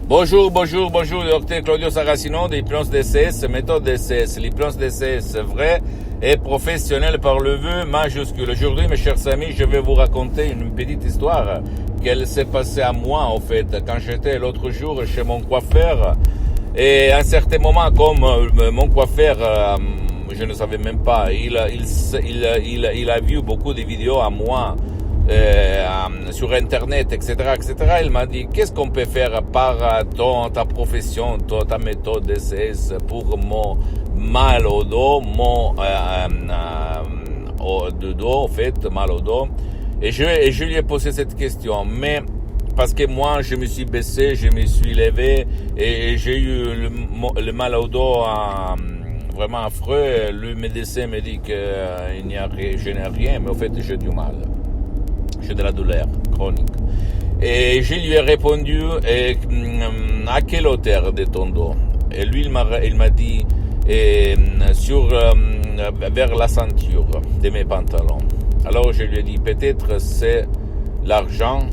Bonjour, docteur Claudio Saracino de l'hypnose DCS, méthode DCS, l'hypnose DCS vrai et professionnel par le vœu majuscule. Aujourd'hui, mes chers amis, je vais vous raconter une petite histoire qu'elle s'est passée à moi, en fait, quand j'étais l'autre jour chez mon coiffeur. Et à un certain moment, comme mon coiffeur, je ne savais même pas, il a vu beaucoup de vidéos à moi, sur internet, etc., etc. Il m'a dit, qu'est-ce qu'on peut faire par ta profession, ta méthode DCS pour mon mal au dos, de dos, en fait, mal au dos. Et je lui ai posé cette question, mais parce que moi, je me suis baissé, je me suis levé et j'ai eu le mal au dos vraiment affreux. Le médecin me dit que je n'ai rien, mais en fait, j'ai du mal. J'ai de la douleur chronique. Et je lui ai répondu, à quelle hauteur de ton dos? Et lui, il m'a dit, vers la ceinture de mes pantalons. Alors je lui ai dit, peut-être c'est l'argent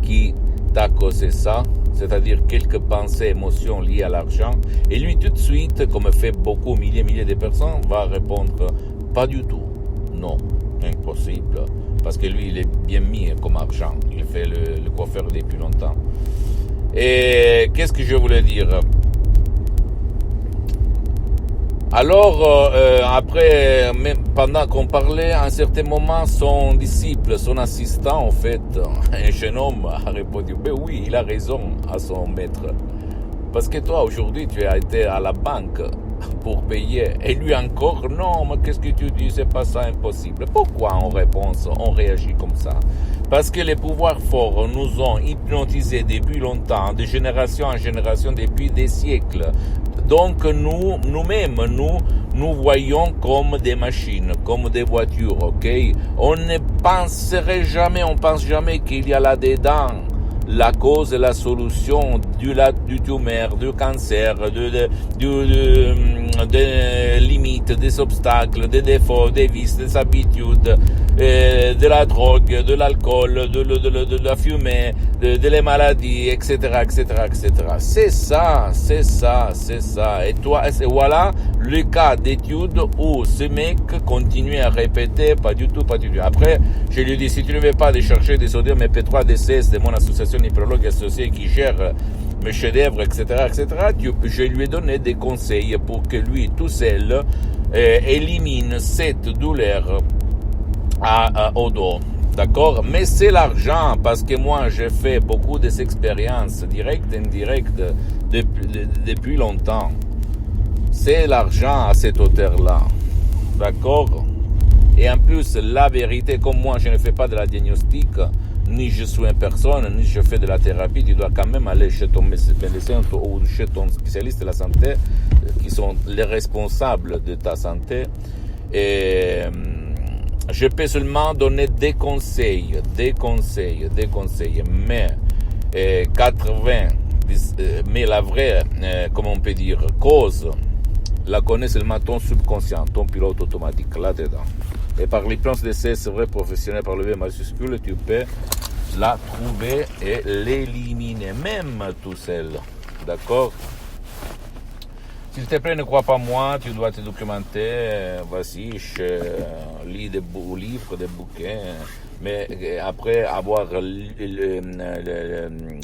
qui t'a causé ça, c'est-à-dire quelques pensées, émotions liées à l'argent. Et lui, tout de suite, comme fait beaucoup, milliers de personnes, va répondre, pas du tout, non, impossible. Parce que lui, il est bien mis comme argent. Il fait le coiffeur depuis longtemps. Et qu'est-ce que je voulais dire? Alors, après, même pendant qu'on parlait, à un certain moment, son disciple, son assistant, en fait, un jeune homme, a répondu, ben oui, il a raison à son maître. Parce que toi, aujourd'hui, tu as été à la banque pour payer. Et lui encore, non, mais qu'est-ce que tu dis, c'est pas ça, impossible. Pourquoi on réagit comme ça? Parce que les pouvoirs forts nous ont hypnotisés depuis longtemps, de génération en génération, depuis des siècles. Donc nous-mêmes, nous voyons comme des machines, comme des voitures, ok? On ne penserait jamais, on pense jamais qu'il y a là-dedans la cause et la solution du tumeur, du cancer, des limites, des obstacles, des défauts, des vices, des habitudes, de la drogue, de l'alcool, de la fumée, des maladies, etc., etc., etc. C'est ça. Et voilà le cas d'étude où ce mec continue à répéter, pas du tout. Après, je lui dis, si tu ne veux pas de chercher des sodium MP3 DCS de mon association Hypnologue Associée qui gère mes chefs-d'œuvre, etc., je lui ai donné des conseils pour que lui, tout seul, élimine cette douleur au dos. D'accord? Mais c'est l'argent, parce que moi, j'ai fait beaucoup d'expériences directes et indirectes depuis longtemps. C'est l'argent à cette hauteur-là. D'accord? Et en plus, la vérité, comme moi, je ne fais pas de la diagnostic, ni je suis une personne, ni je fais de la thérapie, tu dois quand même aller chez ton médecin ou chez ton spécialiste de la santé, qui sont les responsables de ta santé. Et je peux seulement donner des conseils, mais 80, mais la vraie, comment on peut dire, cause, la connaît seulement ton subconscient, ton pilote automatique, là-dedans. Et par l'hypnose DCS vrai professionnel par le V majuscule, tu peux la trouver et l'éliminer, même tout seul. D'accord? S'il te plaît, ne crois pas moi, tu dois te documenter. Voici, je lis des livres, des bouquins. Mais après avoir,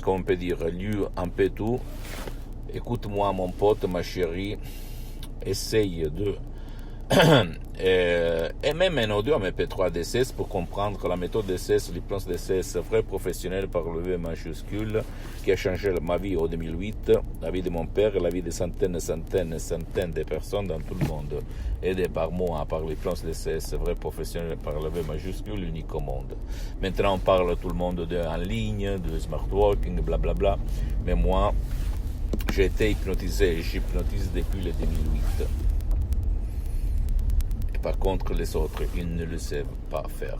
comment on peut dire, lu un peu tout, écoute-moi, mon pote, ma chérie, essaye de et même un audio MP3 DCS pour comprendre la méthode DCS, l'hypnose DCS vrai professionnel par le V majuscule qui a changé ma vie en 2008, la vie de mon père, la vie de centaines de personnes dans tout le monde, aidé par moi, par l'hypnose DCS vrai professionnel par le V majuscule, unique au monde. Maintenant on parle tout le monde en ligne, de smart working, blablabla, mais moi j'ai été hypnotisé et j'hypnotise depuis le 2008. Par contre, les autres, ils ne le savent pas faire.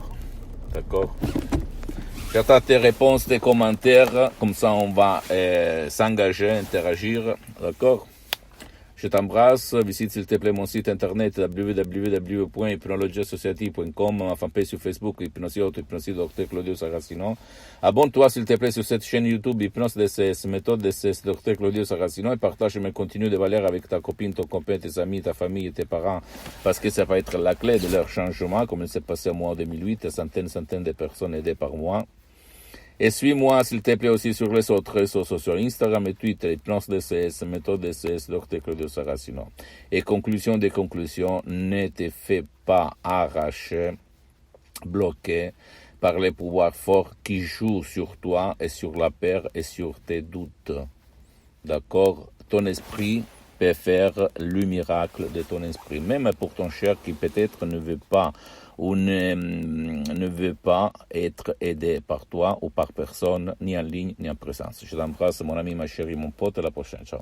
D'accord? J'attends tes réponses, tes commentaires. Comme ça, on va s'engager, interagir. D'accord? Je t'embrasse. Visite s'il te plaît mon site internet www.hypnologiasociety.com, ma fanpage sur Facebook, Hypnosie Dr Claudio Saracino. Abonne-toi s'il te plaît sur cette chaîne YouTube Hypnose DCS, méthode DCS Dr Claudio Saracino, et partage mes contenus de valeur avec ta copine, ton copain, tes amis, ta famille et tes parents, parce que ça va être la clé de leur changement, comme il s'est passé à moi en 2008, centaines de personnes aidées par moi. Et suis-moi, s'il te plaît, aussi sur les autres réseaux sociaux, Instagram et Twitter, Hypnose DCS, méthode DCS, Dr Claudio Saracino. Et conclusion des conclusions, ne te fais pas arracher, bloquer par les pouvoirs forts qui jouent sur toi et sur la peur et sur tes doutes. D'accord? Ton esprit peut faire le miracle de ton esprit, même pour ton cher qui peut-être ne veut pas ou ne veut pas être aidé par toi ou par personne, ni en ligne, ni en présence. Je t'embrasse, mon ami, ma chérie, mon pote, à la prochaine. Ciao.